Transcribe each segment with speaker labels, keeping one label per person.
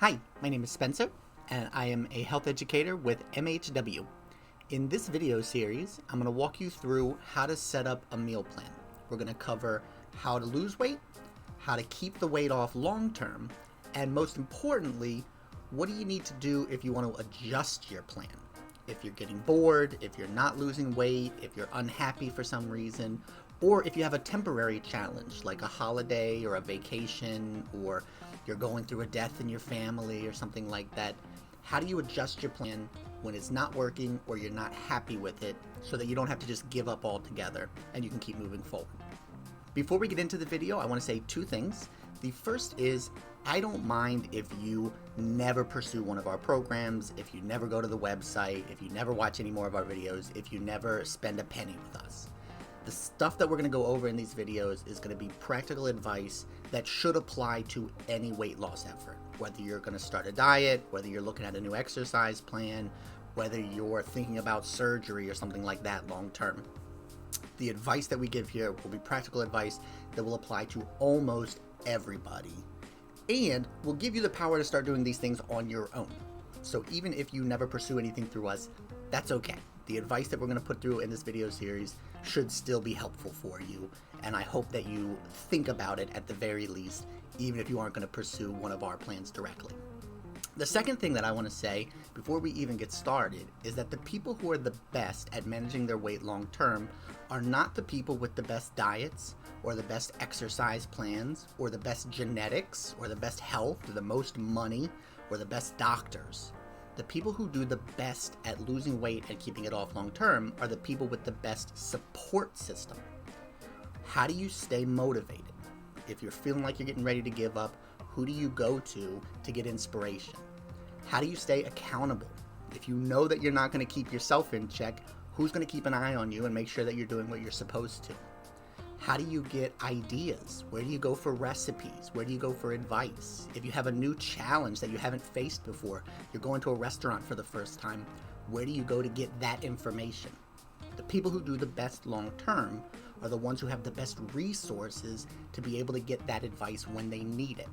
Speaker 1: Hi, my name is Spencer, and I am a health educator with MHW. In this video series, I'm going to walk you through how to set up a meal plan. We're going to cover how to lose weight, how to keep the weight off long term, and most importantly, what do you need to do if you want to adjust your plan? If you're getting bored, if you're not losing weight, if you're unhappy for some reason, or if you have a temporary challenge like a holiday or a vacation, or you're going through a death in your family or something like that. How do you adjust your plan when it's not working or you're not happy with it so that you don't have to just give up altogether and you can keep moving forward? Before we get into the video, I want to say two things. The first is, I don't mind if you never pursue one of our programs, if you never go to the website, if you never watch any more of our videos, if you never spend a penny with us. The stuff that we're going to go over in these videos is going to be practical advice that should apply to any weight loss effort. Whether you're going to start a diet, whether you're looking at a new exercise plan, whether you're thinking about surgery or something like that long term. The advice that we give here will be practical advice that will apply to almost everybody, and will give you the power to start doing these things on your own. So even if you never pursue anything through us, that's okay. The advice that we're going to put through in this video series should still be helpful for you, and I hope that you think about it at the very least, even if you aren't going to pursue one of our plans directly. The second thing that I want to say before we even get started is that the people who are the best at managing their weight long term are not the people with the best diets or the best exercise plans or the best genetics or the best health or the most money or the best doctors. The people who do the best at losing weight and keeping it off long term are the people with the best support system. How do you stay motivated? If you're feeling like you're getting ready to give up, who do you go to get inspiration? How do you stay accountable? If you know that you're not going to keep yourself in check, who's going to keep an eye on you and make sure that you're doing what you're supposed to? How do you get ideas? Where do you go for recipes? Where do you go for advice? If you have a new challenge that you haven't faced before, you're going to a restaurant for the first time, where do you go to get that information? The people who do the best long term are the ones who have the best resources to be able to get that advice when they need it.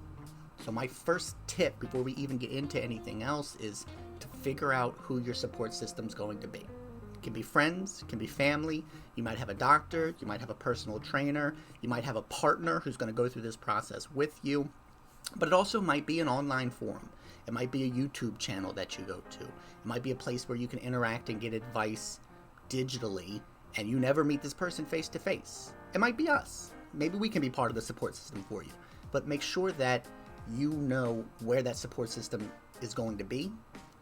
Speaker 1: So my first tip before we even get into anything else is to figure out who your support system's going to be. It can be friends, it can be family, you might have a doctor, you might have a personal trainer, you might have a partner who's going to go through this process with you, but it also might be an online forum. It might be a YouTube channel that you go to. It might be a place where you can interact and get advice digitally, and you never meet this person face to face. It might be us. Maybe we can be part of the support system for you, but make sure that you know where that support system is going to be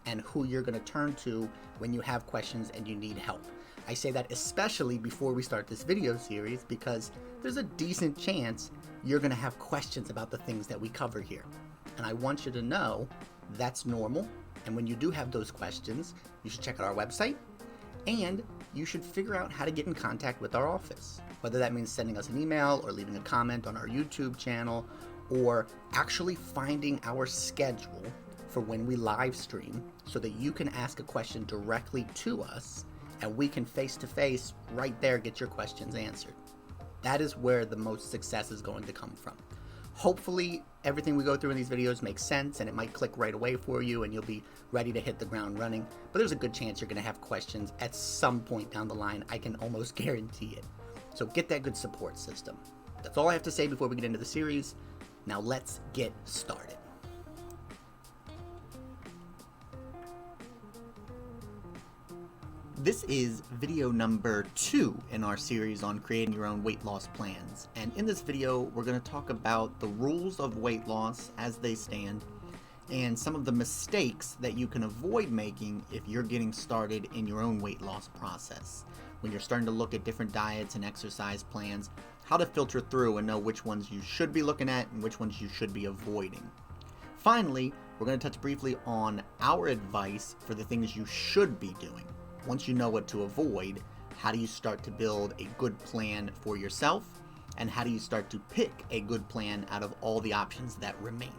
Speaker 1: and who you're going to turn to when you have questions and you need help. I say that especially before we start this video series because there's a decent chance you're going to have questions about the things that we cover here. And I want you to know that's normal. And when you do have those questions, you should check out our website and you should figure out how to get in contact with our office. Whether that means sending us an email or leaving a comment on our YouTube channel or actually finding our schedule for when we live stream so that you can ask a question directly to us and we can face-to-face right there get your questions answered. That is where the most success is going to come from. Hopefully everything we go through in these videos makes sense and it might click right away for you and you'll be ready to hit the ground running, but there's a good chance you're going to have questions at some point down the line. I can almost guarantee it. So get that good support system. That's all I have to say before we get into the series. Now let's get started. This is video number 2 in our series on creating your own weight loss plans. And in this video, we're going to talk about the rules of weight loss as they stand and some of the mistakes that you can avoid making if you're getting started in your own weight loss process. When you're starting to look at different diets and exercise plans, how to filter through and know which ones you should be looking at and which ones you should be avoiding. Finally, we're going to touch briefly on our advice for the things you should be doing. Once you know what to avoid, how do you start to build a good plan for yourself? And how do you start to pick a good plan out of all the options that remain?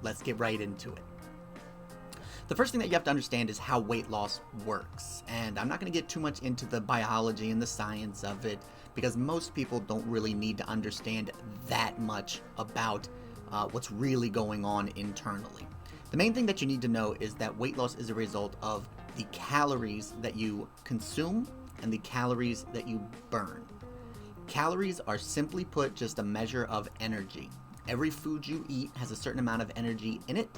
Speaker 1: Let's get right into it. The first thing that you have to understand is how weight loss works. And I'm not going to get too much into the biology and the science of it because most people don't really need to understand that much about what's really going on internally. The main thing that you need to know is that weight loss is a result of the calories that you consume and the calories that you burn. Calories are simply put just a measure of energy. Every food you eat has a certain amount of energy in it,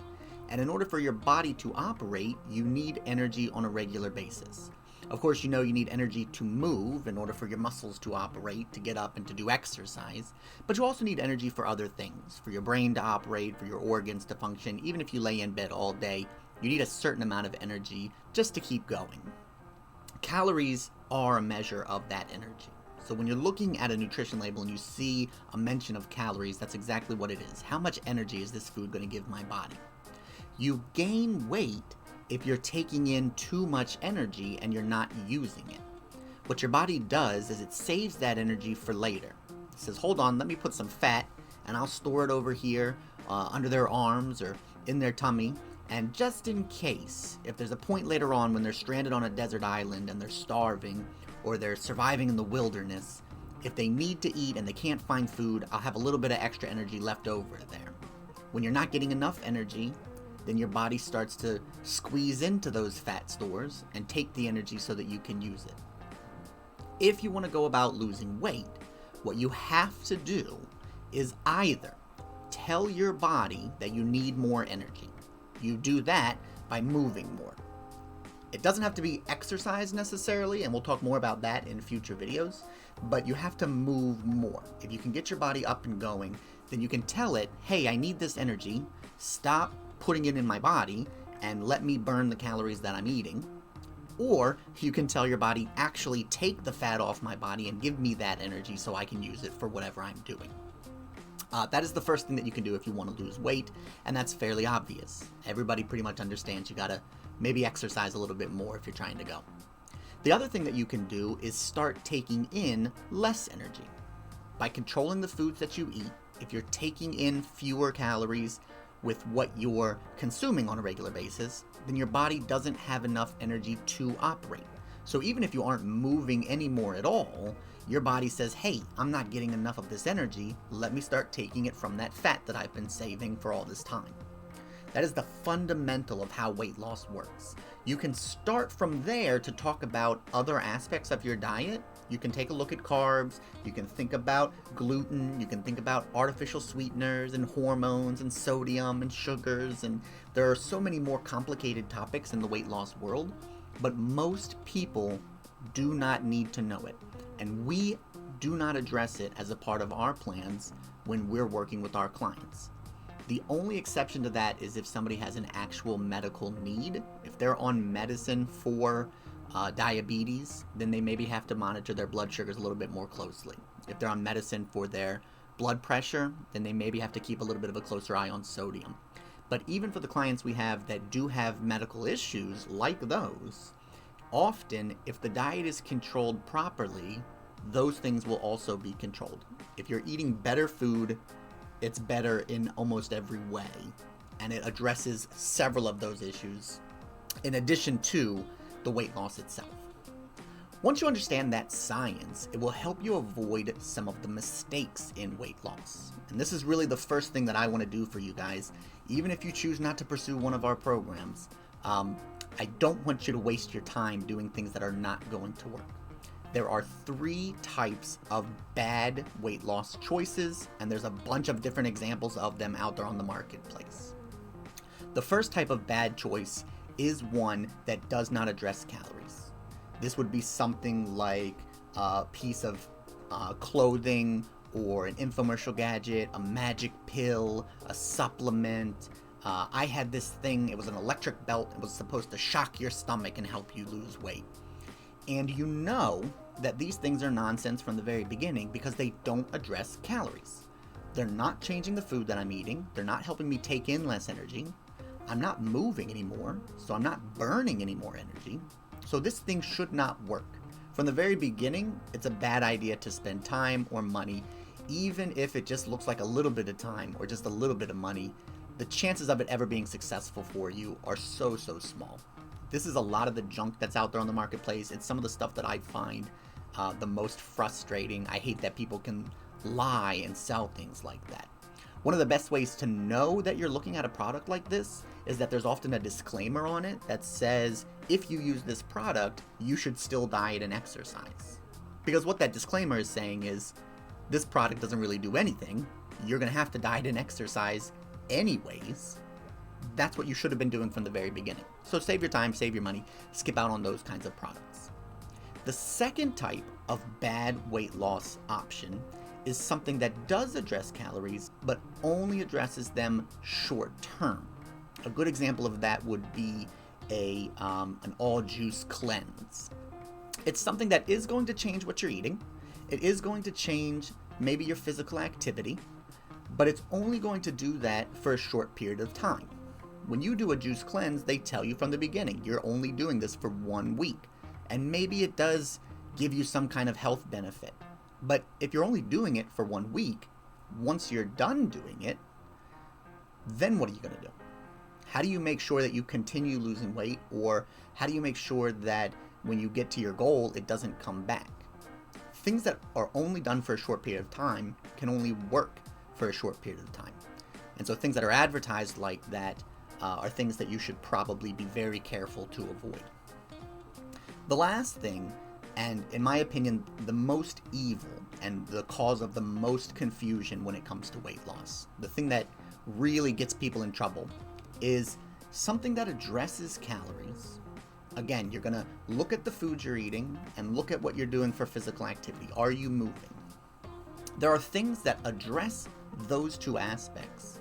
Speaker 1: and in order for your body to operate, you need energy on a regular basis. Of course, you know you need energy to move in order for your muscles to operate, to get up and to do exercise, but you also need energy for other things, for your brain to operate, for your organs to function. Even if you lay in bed all day, you need a certain amount of energy just to keep going. Calories are a measure of that energy. So when you're looking at a nutrition label and you see a mention of calories, that's exactly what it is. How much energy is this food going to give my body? You gain weight if you're taking in too much energy and you're not using it. What your body does is it saves that energy for later. It says, hold on, let me put some fat and I'll store it over here under their arms or in their tummy. And just in case, if there's a point later on when they're stranded on a desert island and they're starving or they're surviving in the wilderness, if they need to eat and they can't find food, I'll have a little bit of extra energy left over there. When you're not getting enough energy, then your body starts to squeeze into those fat stores and take the energy so that you can use it. If you want to go about losing weight, what you have to do is either tell your body that you need more energy. You do that by moving more. It doesn't have to be exercise necessarily, and we'll talk more about that in future videos, but you have to move more. If you can get your body up and going, then you can tell it, hey, I need this energy, stop putting it in my body and let me burn the calories that I'm eating. Or you can tell your body, actually take the fat off my body and give me that energy so I can use it for whatever I'm doing. That is the first thing that you can do if you want to lose weight, and that's fairly obvious. Everybody pretty much understands you gotta maybe exercise a little bit more if you're trying to go. The other thing that you can do is start taking in less energy. By controlling the foods that you eat, if you're taking in fewer calories with what you're consuming on a regular basis, then your body doesn't have enough energy to operate. So even if you aren't moving anymore at all, your body says, hey, I'm not getting enough of this energy, let me start taking it from that fat that I've been saving for all this time. That is the fundamental of how weight loss works. You can start from there to talk about other aspects of your diet. You can take a look at carbs, you can think about gluten, you can think about artificial sweeteners and hormones and sodium and sugars, and there are so many more complicated topics in the weight loss world, but most people do not need to know it. And we do not address it as a part of our plans when we're working with our clients. The only exception to that is if somebody has an actual medical need. If they're on medicine for diabetes, then they maybe have to monitor their blood sugars a little bit more closely. If they're on medicine for their blood pressure, then they maybe have to keep a little bit of a closer eye on sodium. But even for the clients we have that do have medical issues like those, often if the diet is controlled properly, those things will also be controlled. If you're eating better food, it's better in almost every way, and it addresses several of those issues in addition to the weight loss itself. Once you understand that science, it will help you avoid some of the mistakes in weight loss. And this is really the first thing that I want to do for you guys. Even if you choose not to pursue one of our programs, I don't want you to waste your time doing things that are not going to work. There are 3 types of bad weight loss choices, and there's a bunch of different examples of them out there on the marketplace. The first type of bad choice is one that does not address calories. This would be something like a piece of clothing or an infomercial gadget, a magic pill, a supplement. I had this thing, it was an electric belt, it was supposed to shock your stomach and help you lose weight. And you know that these things are nonsense from the very beginning because they don't address calories. They're not changing the food that I'm eating, they're not helping me take in less energy, I'm not moving anymore, so I'm not burning any more energy. So this thing should not work. From the very beginning, it's a bad idea to spend time or money, even if it just looks like a little bit of time or just a little bit of money. The chances of it ever being successful for you are so small. This is a lot of the junk that's out there on the marketplace. It's some of the stuff that I find the most frustrating. I hate that people can lie and sell things like that. One of the best ways to know that you're looking at a product like this is that there's often a disclaimer on it that says, if you use this product, you should still diet and exercise. Because what that disclaimer is saying is, this product doesn't really do anything. You're going to have to diet and exercise anyways. That's what you should have been doing from the very beginning. So save your time, save your money, skip out on those kinds of products. The second type of bad weight loss option is something that does address calories, but only addresses them short term. A good example of that would be an all juice cleanse. It's something that is going to change what you're eating. It is going to change maybe your physical activity, but it's only going to do that for a short period of time. When you do a juice cleanse, they tell you from the beginning, you're only doing this for 1 week. And maybe it does give you some kind of health benefit. But if you're only doing it for 1 week, once you're done doing it, then what are you going to do? How do you make sure that you continue losing weight? Or how do you make sure that when you get to your goal, it doesn't come back? Things that are only done for a short period of time can only work for a short period of time. And so things that are advertised like that are things that you should probably be very careful to avoid. The last thing, and in my opinion, the most evil and the cause of the most confusion when it comes to weight loss, the thing that really gets people in trouble, is something that addresses calories. Again, you're going to look at the food you're eating and look at what you're doing for physical activity. Are you moving? There are things that address those two aspects,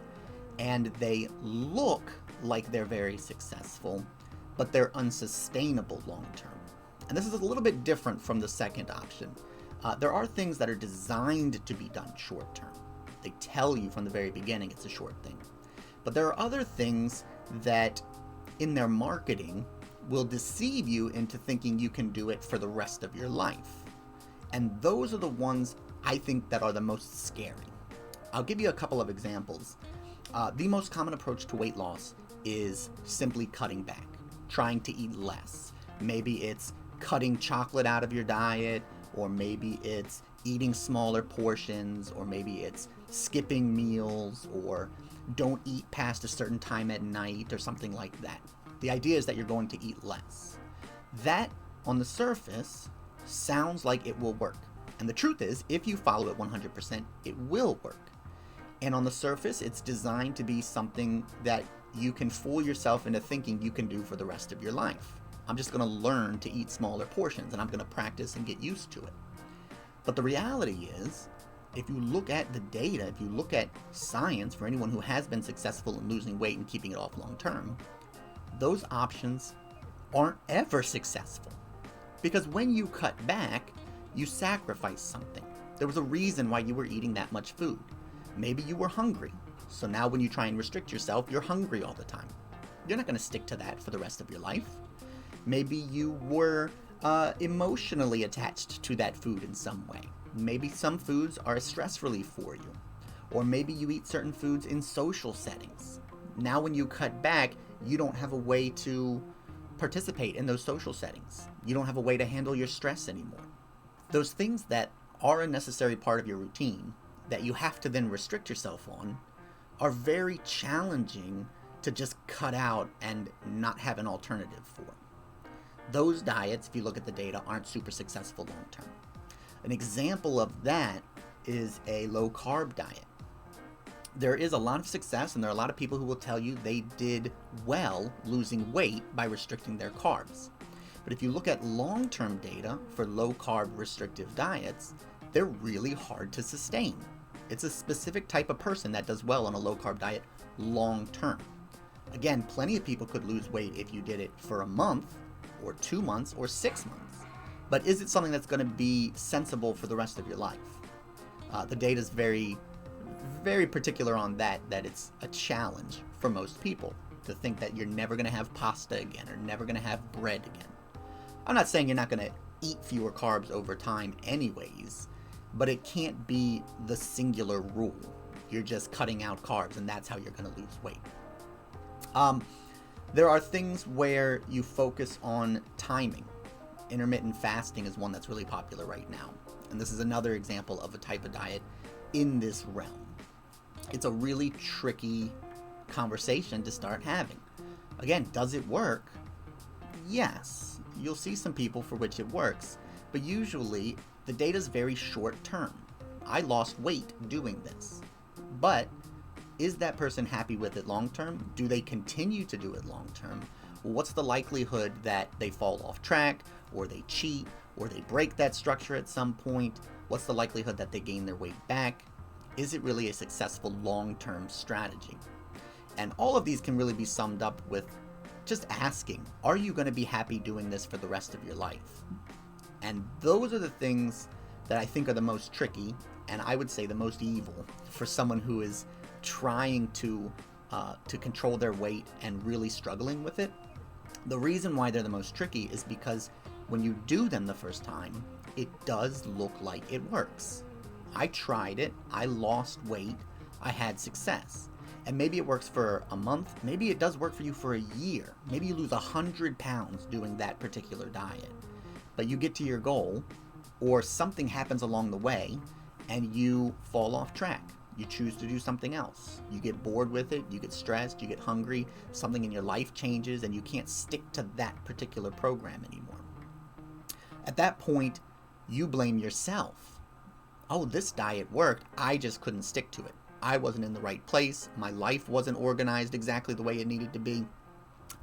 Speaker 1: and they look like they're very successful, but they're unsustainable long term. And this is a little bit different from the second option. There are things that are designed to be done short term. They tell you from the very beginning it's a short thing. But there are other things that in their marketing will deceive you into thinking you can do it for the rest of your life. And those are the ones I think that are the most scary. I'll give you a couple of examples. The most common approach to weight loss is simply cutting back, trying to eat less. Maybe it's cutting chocolate out of your diet, or maybe it's eating smaller portions, or maybe it's skipping meals, or don't eat past a certain time at night, or something like that. The idea is that you're going to eat less. That, on the surface, sounds like it will work. And the truth is, if you follow it 100%, it will work. And on the surface, it's designed to be something that you can fool yourself into thinking you can do for the rest of your life. I'm just going to learn to eat smaller portions, and I'm going to practice and get used to it. But the reality is, if you look at the data, if you look at science for anyone who has been successful in losing weight and keeping it off long term, those options aren't ever successful. Because when you cut back, you sacrifice something. There was a reason why you were eating that much food. Maybe you were hungry. So now when you try and restrict yourself, you're hungry all the time. You're not going to stick to that for the rest of your life. Maybe you were emotionally attached to that food in some way. Maybe some foods are a stress relief for you. Or maybe you eat certain foods in social settings. Now when you cut back, you don't have a way to participate in those social settings. You don't have a way to handle your stress anymore. Those things that are a necessary part of your routine that you have to then restrict yourself on are very challenging to just cut out and not have an alternative for. Those diets, if you look at the data, aren't super successful long term. An example of that is a low carb diet. There is a lot of success, and there are a lot of people who will tell you they did well losing weight by restricting their carbs. But if you look at long-term data for low-carb restrictive diets, they're really hard to sustain. It's a specific type of person that does well on a low-carb diet long-term. Again, plenty of people could lose weight if you did it for a month, or 2 months, or 6 months. But is it something that's going to be sensible for the rest of your life? The data is very particular on that it's a challenge for most people to think that you're never going to have pasta again or never going to have bread again. I'm not saying you're not going to eat fewer carbs over time anyways, but it can't be the singular rule. You're just cutting out carbs and that's how you're going to lose weight. There are things where you focus on timing. Intermittent fasting is one that's really popular right now. And this is another example of a type of diet in this realm. It's a really tricky conversation to start having. Again, does it work? Yes, you'll see some people for which it works, but usually the data is very short term. I lost weight doing this, but is that person happy with it long term? Do they continue to do it long term? What's the likelihood that they fall off track, or they cheat, or they break that structure at some point? What's the likelihood that they gain their weight back? Is it really a successful long-term strategy? And all of these can really be summed up with just asking, are you going to be happy doing this for the rest of your life? And those are the things that I think are the most tricky, and I would say the most evil for someone who is trying to control their weight and really struggling with it. The reason why they're the most tricky is because when you do them the first time, it does look like it works. I tried it, I lost weight, I had success. And maybe it works for a month, maybe it does work for you for a year. Maybe you lose 100 pounds doing that particular diet. But you get to your goal, or something happens along the way, and you fall off track. You choose to do something else. You get bored with it, you get stressed, you get hungry, something in your life changes, and you can't stick to that particular program anymore. At that point, you blame yourself. Oh, this diet worked, I just couldn't stick to it. I wasn't in the right place, my life wasn't organized exactly the way it needed to be.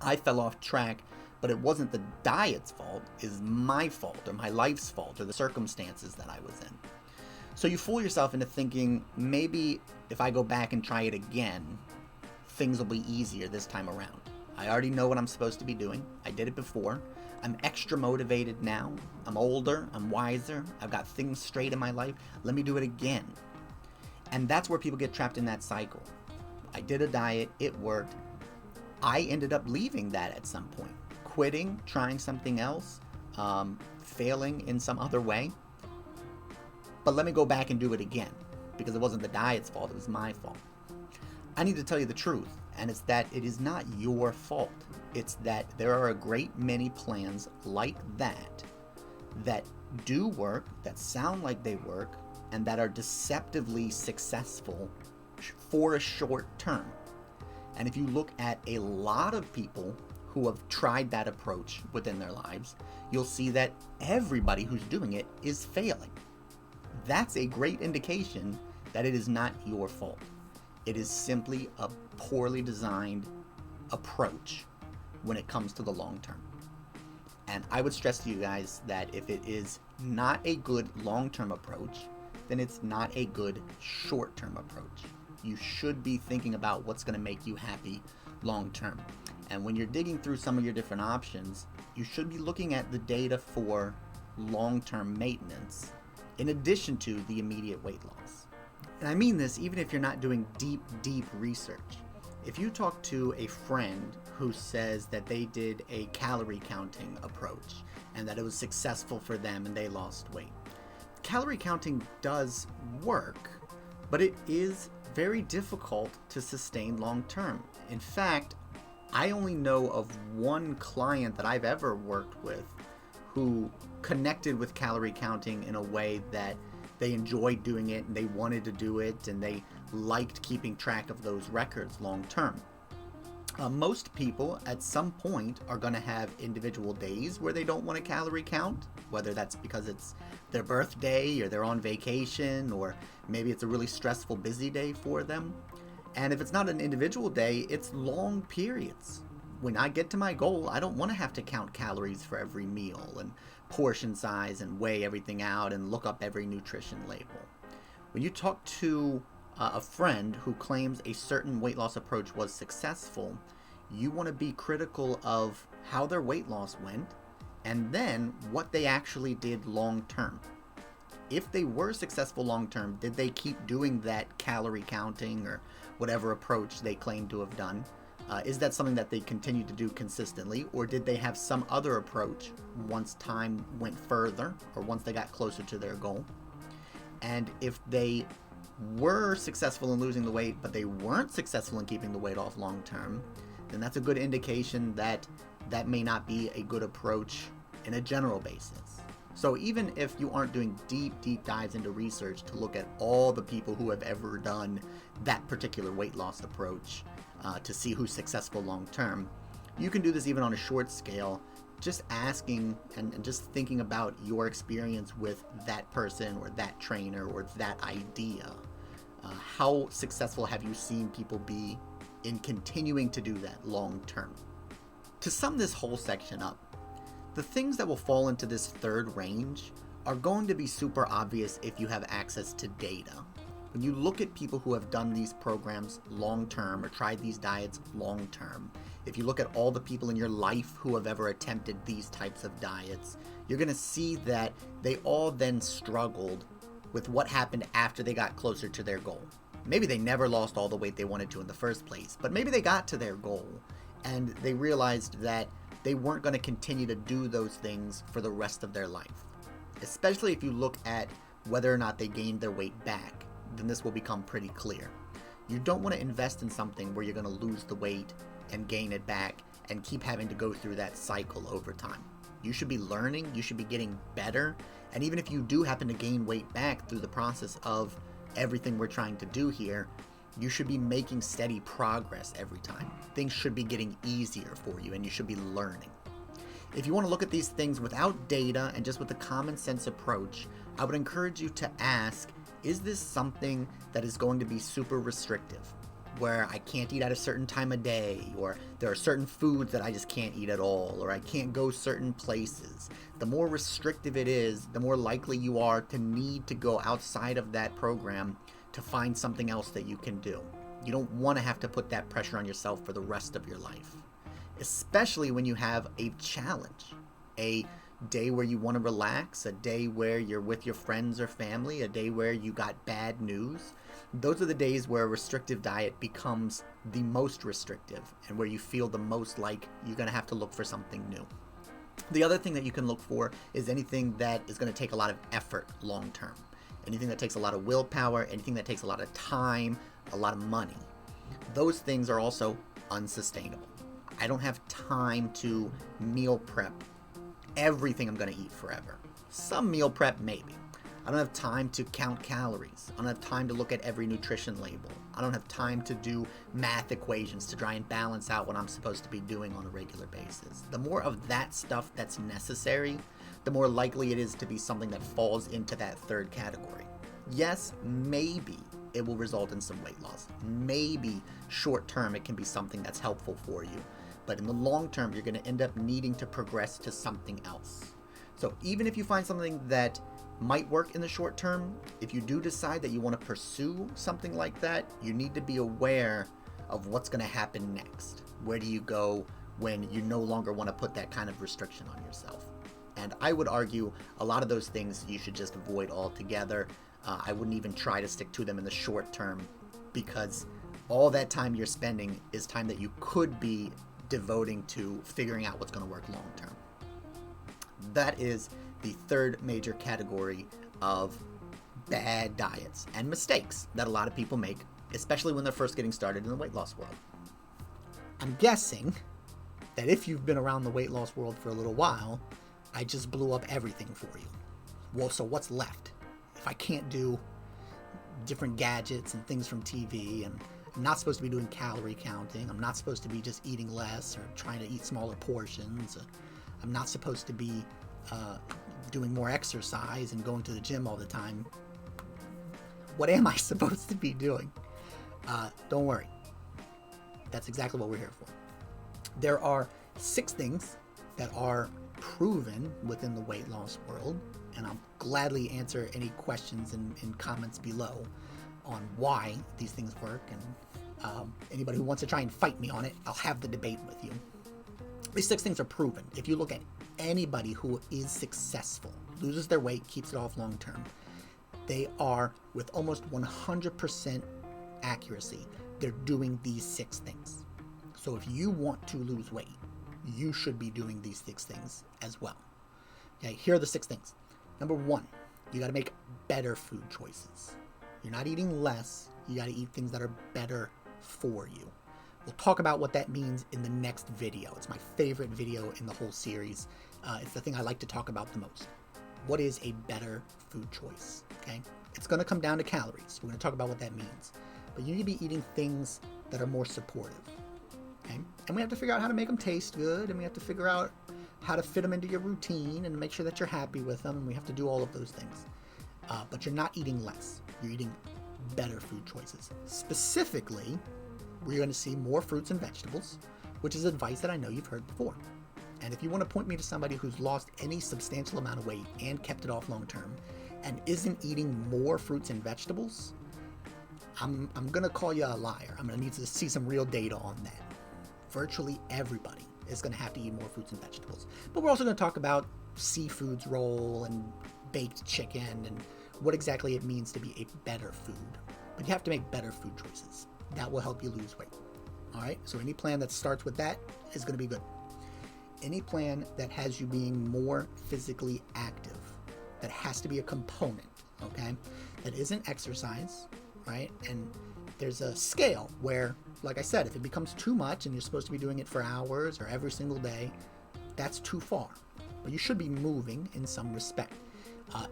Speaker 1: I fell off track, but it wasn't the diet's fault, it's my fault, or my life's fault, or the circumstances that I was in. So you fool yourself into thinking, maybe if I go back and try it again, things will be easier this time around. I already know what I'm supposed to be doing. I did it before. I'm extra motivated now. I'm older. I'm wiser. I've got things straight in my life. Let me do it again. And that's where people get trapped in that cycle. I did a diet. It worked. I ended up leaving that at some point. Quitting, trying something else, failing in some other way. But let me go back and do it again, because it wasn't the diet's fault, it was my fault. I need to tell you the truth, and it's that it is not your fault. It's that there are a great many plans like that that do work, that sound like they work, and that are deceptively successful for a short term. And if you look at a lot of people who have tried that approach within their lives, you'll see that everybody who's doing it is failing. That's a great indication that it is not your fault. It is simply a poorly designed approach when it comes to the long term. And I would stress to you guys that if it is not a good long-term approach, then it's not a good short-term approach. You should be thinking about what's going to make you happy long-term. And when you're digging through some of your different options, you should be looking at the data for long-term maintenance in addition to the immediate weight loss. And I mean this even if you're not doing deep research. If you talk to a friend who says that they did a calorie counting approach and that it was successful for them and they lost weight, calorie counting does work, but it is very difficult to sustain long term. In fact, I only know of one client that I've ever worked with who connected with calorie counting in a way that they enjoyed doing it and they wanted to do it and they liked keeping track of those records long term. Most people at some point are going to have individual days where they don't want to calorie count, whether that's because it's their birthday or they're on vacation, or maybe it's a really stressful, busy day for them. And if it's not an individual day, it's long periods. When I get to my goal, I don't want to have to count calories for every meal and portion size and weigh everything out and look up every nutrition label. When you talk to a friend who claims a certain weight loss approach was successful, you want to be critical of how their weight loss went and then what they actually did long term. If they were successful long term, did they keep doing that calorie counting or whatever approach they claim to have done? Is that something that they continued to do consistently, or did they have some other approach once time went further or once they got closer to their goal? And if they were successful in losing the weight, but they weren't successful in keeping the weight off long term, then that's a good indication that that may not be a good approach in a general basis. So even if you aren't doing deep dives into research to look at all the people who have ever done that particular weight loss approach to see who's successful long term, You can do this even on a short scale, just asking and just thinking about your experience with that person or that trainer or that idea. How successful have you seen people be in continuing to do that long term? To sum this whole section up, the things that will fall into this third range are going to be super obvious if you have access to data. When you look at people who have done these programs long term or tried these diets long term, if you look at all the people in your life who have ever attempted these types of diets, you're going to see that they all then struggled with what happened after they got closer to their goal. Maybe they never lost all the weight they wanted to in the first place, but maybe they got to their goal and they realized that they weren't going to continue to do those things for the rest of their life. Especially if you look at whether or not they gained their weight back, then this will become pretty clear. You don't want to invest in something where you're going to lose the weight and gain it back and keep having to go through that cycle over time. You should be learning, you should be getting better, and even if you do happen to gain weight back through the process of everything we're trying to do here, you should be making steady progress every time. Things should be getting easier for you and you should be learning. If you want to look at these things without data and just with a common sense approach, I would encourage you to ask, is this something that is going to be super restrictive, where I can't eat at a certain time of day, or there are certain foods that I just can't eat at all, or I can't go certain places? The more restrictive it is, the more likely you are to need to go outside of that program to find something else that you can do. You don't want to have to put that pressure on yourself for the rest of your life, especially when you have a challenge, a day where you want to relax, a day where you're with your friends or family, a day where you got bad news. Those are the days where a restrictive diet becomes the most restrictive and where you feel the most like you're going to have to look for something new. The other thing that you can look for is anything that is going to take a lot of effort long term. Anything that takes a lot of willpower, anything that takes a lot of time, a lot of money. Those things are also unsustainable. I don't have time to meal prep everything I'm going to eat forever. Some meal prep, maybe. I don't have time to count calories. I don't have time to look at every nutrition label. I don't have time to do math equations to try and balance out what I'm supposed to be doing on a regular basis. The more of that stuff that's necessary, the more likely it is to be something that falls into that third category. Yes, maybe it will result in some weight loss. Maybe short term it can be something that's helpful for you. But in the long term, you're going to end up needing to progress to something else. So even if you find something that might work in the short term, if you do decide that you want to pursue something like that, you need to be aware of what's going to happen next. Where do you go when you no longer want to put that kind of restriction on yourself? And I would argue a lot of those things you should just avoid altogether. I wouldn't even try to stick to them in the short term, because all that time you're spending is time that you could be devoting to figuring out what's going to work long term. That is the third major category of bad diets and mistakes that a lot of people make, especially when they're first getting started in the weight loss world. I'm guessing that if you've been around the weight loss world for a little while, I just blew up everything for you. Well, so what's left? If I can't do different gadgets and things from TV, and I'm not supposed to be doing calorie counting, I'm not supposed to be just eating less or trying to eat smaller portions, I'm not supposed to be doing more exercise and going to the gym all the time. What am I supposed to be doing? Don't worry. That's exactly what we're here for. There are 6 things that are proven within the weight loss world, and I'll gladly answer any questions in comments below on why these things work, and anybody who wants to try and fight me on it, I'll have the debate with you. These 6 things are proven. If you look at anybody who is successful, loses their weight, keeps it off long term, they are, with almost 100% accuracy, they're doing these 6 things. So if you want to lose weight, you should be doing these 6 things as well. Okay, here are the 6 things. Number 1, you got to make better food choices. You're not eating less, you got to eat things that are better for you. We'll talk about what that means in the next video. It's my favorite video in the whole series. It's the thing I like to talk about the most. What is a better food choice? Okay, it's going to come down to calories. We're going to talk about what that means. But you need to be eating things that are more supportive. Okay? And we have to figure out how to make them taste good, and we have to figure out how to fit them into your routine and make sure that you're happy with them, and we have to do all of those things. But you're not eating less. You're eating better food choices. Specifically, we're going to see more fruits and vegetables, which is advice that I know you've heard before. And if you want to point me to somebody who's lost any substantial amount of weight and kept it off long term and isn't eating more fruits and vegetables, I'm going to call you a liar. I'm going to need to see some real data on that. Virtually everybody is going to have to eat more fruits and vegetables. But we're also going to talk about seafood's role and baked chicken and what exactly it means to be a better food. But you have to make better food choices. That will help you lose weight. All right? So any plan that starts with that is going to be good. Any plan that has you being more physically active, that has to be a component, okay? That isn't exercise, right? And there's a scale where, like I said, if it becomes too much and you're supposed to be doing it for hours or every single day, that's too far. But you should be moving in some respect.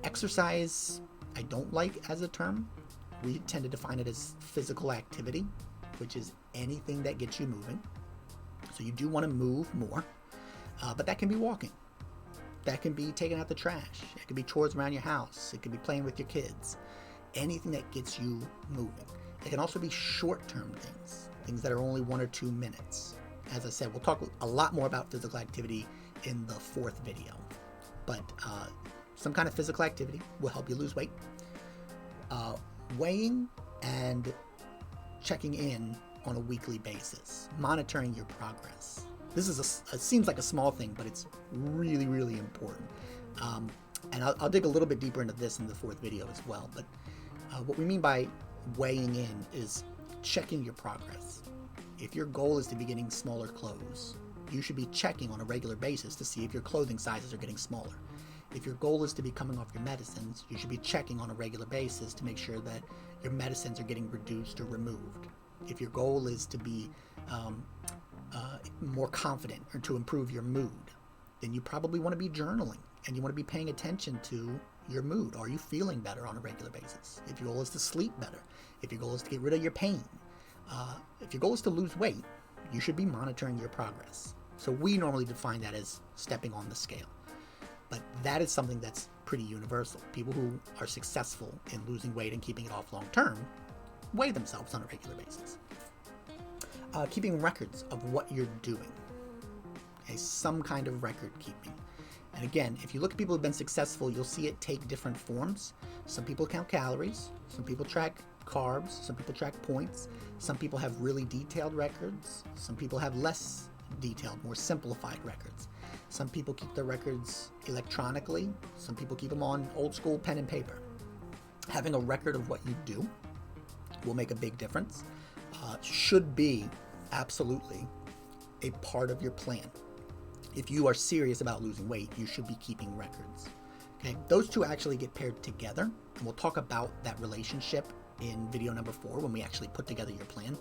Speaker 1: Exercise, I don't like as a term. We tend to define it as physical activity, which is anything that gets you moving. So you do want to move more, but that can be walking. That can be taking out the trash. It can be chores around your house. It can be playing with your kids. Anything that gets you moving. It can also be short-term things, things that are only 1 or 2 minutes. As I said, we'll talk a lot more about physical activity in the 4th video, but some kind of physical activity will help you lose weight. Weighing and checking in on a weekly basis, monitoring your progress. This is it seems like a small thing, but it's really, really important. And I'll dig a little bit deeper into this in the 4th video as well. But what we mean by weighing in is checking your progress. If your goal is to be getting smaller clothes, you should be checking on a regular basis to see if your clothing sizes are getting smaller. If your goal is to be coming off your medicines, you should be checking on a regular basis to make sure that your medicines are getting reduced or removed. If your goal is to be more confident or to improve your mood, then you probably want to be journaling and you want to be paying attention to your mood. Are you feeling better on a regular basis? If your goal is to sleep better, if your goal is to get rid of your pain, if your goal is to lose weight, you should be monitoring your progress. So we normally define that as stepping on the scale. But that is something that's pretty universal. People who are successful in losing weight and keeping it off long term weigh themselves on a regular basis. Keeping records of what you're doing. Okay, some kind of record keeping. And again, if you look at people who've been successful, you'll see it take different forms. Some people count calories, some people track carbs, some people track points, some people have really detailed records, some people have less detailed, more simplified records. Some people keep their records electronically, some people keep them on old school pen and paper. Having a record of what you do will make a big difference. Should be absolutely a part of your plan. If you are serious about losing weight, you should be keeping records. Okay, those two actually get paired together, and we'll talk about that relationship in video number 4 when we actually put together your plan.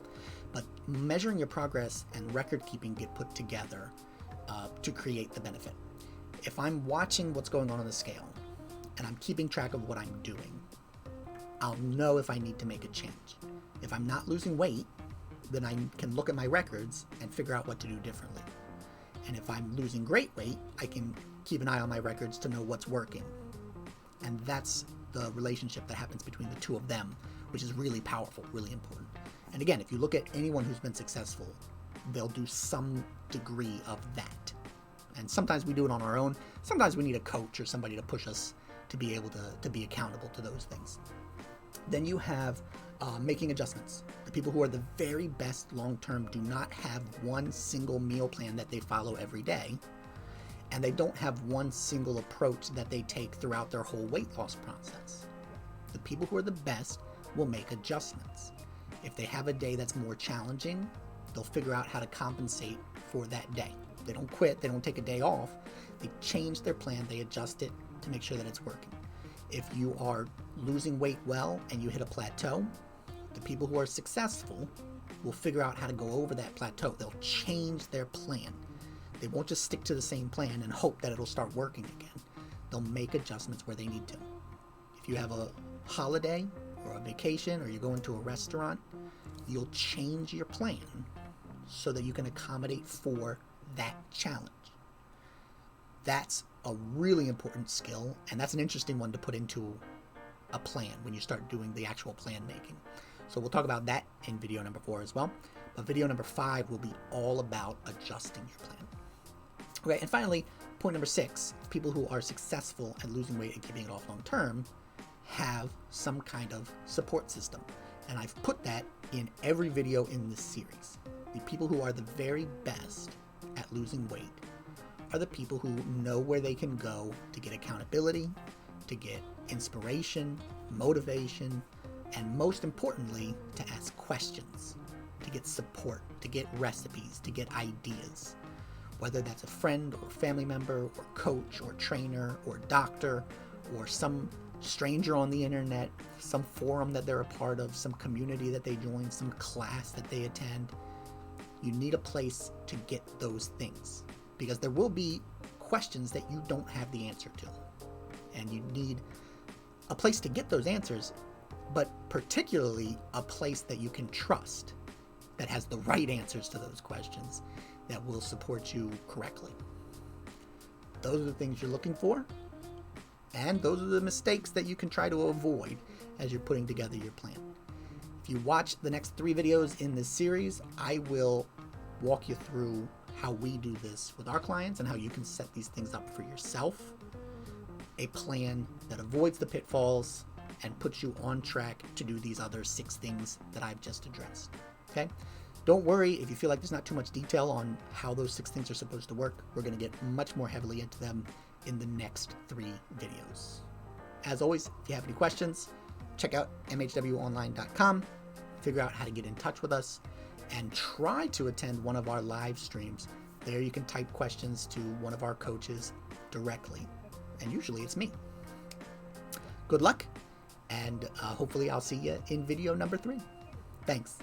Speaker 1: But measuring your progress and record keeping get put together to create the benefit. If I'm watching what's going on the scale and I'm keeping track of what I'm doing, I'll know if I need to make a change. If I'm not losing weight, then I can look at my records and figure out what to do differently. And if I'm losing great weight, I can keep an eye on my records to know what's working. And that's the relationship that happens between the two of them, which is really powerful, really important. And again, if you look at anyone who's been successful, they'll do some degree of that. And sometimes we do it on our own. Sometimes we need a coach or somebody to push us to be able to be accountable to those things. Then you have making adjustments. The people who are the very best long-term do not have one single meal plan that they follow every day, and they don't have one single approach that they take throughout their whole weight loss process. The people who are the best will make adjustments. If they have a day that's more challenging, they'll figure out how to compensate for that day. They don't quit, they don't take a day off, they change their plan, they adjust it to make sure that it's working. If you are losing weight well and you hit a plateau, the people who are successful will figure out how to go over that plateau. They'll change their plan. They won't just stick to the same plan and hope that it'll start working again. They'll make adjustments where they need to. If you have a holiday or a vacation or you're going to a restaurant, you'll change your plan so that you can accommodate for that challenge. That's a really important skill, and that's an interesting one to put into a plan when you start doing the actual plan making. So we'll talk about that in video number 4 as well. But video number 5 will be all about adjusting your plan. Okay, and finally, point number 6, people who are successful at losing weight and keeping it off long term have some kind of support system. And I've put that in every video in this series. The people who are the very best at losing weight are the people who know where they can go to get accountability, to get inspiration, motivation, and most importantly, to ask questions, to get support, to get recipes, to get ideas. Whether that's a friend or family member or coach or trainer or doctor or some stranger on the internet, some forum that they're a part of, some community that they join, some class that they attend. You need a place to get those things because there will be questions that you don't have the answer to. And you need a place to get those answers, but particularly a place that you can trust that has the right answers to those questions that will support you correctly. Those are the things you're looking for, and those are the mistakes that you can try to avoid as you're putting together your plan. If you watch the next 3 videos in this series, I will walk you through how we do this with our clients and how you can set these things up for yourself. A plan that avoids the pitfalls and puts you on track to do these other 6 things that I've just addressed. Okay? Don't worry if you feel like there's not too much detail on how those 6 things are supposed to work. We're going to get much more heavily into them in the next 3 videos. As always, if you have any questions, check out mhwonline.com, figure out how to get in touch with us, and try to attend one of our live streams. There you can type questions to one of our coaches directly, and usually it's me. Good luck, and hopefully I'll see you in video number 3. Thanks.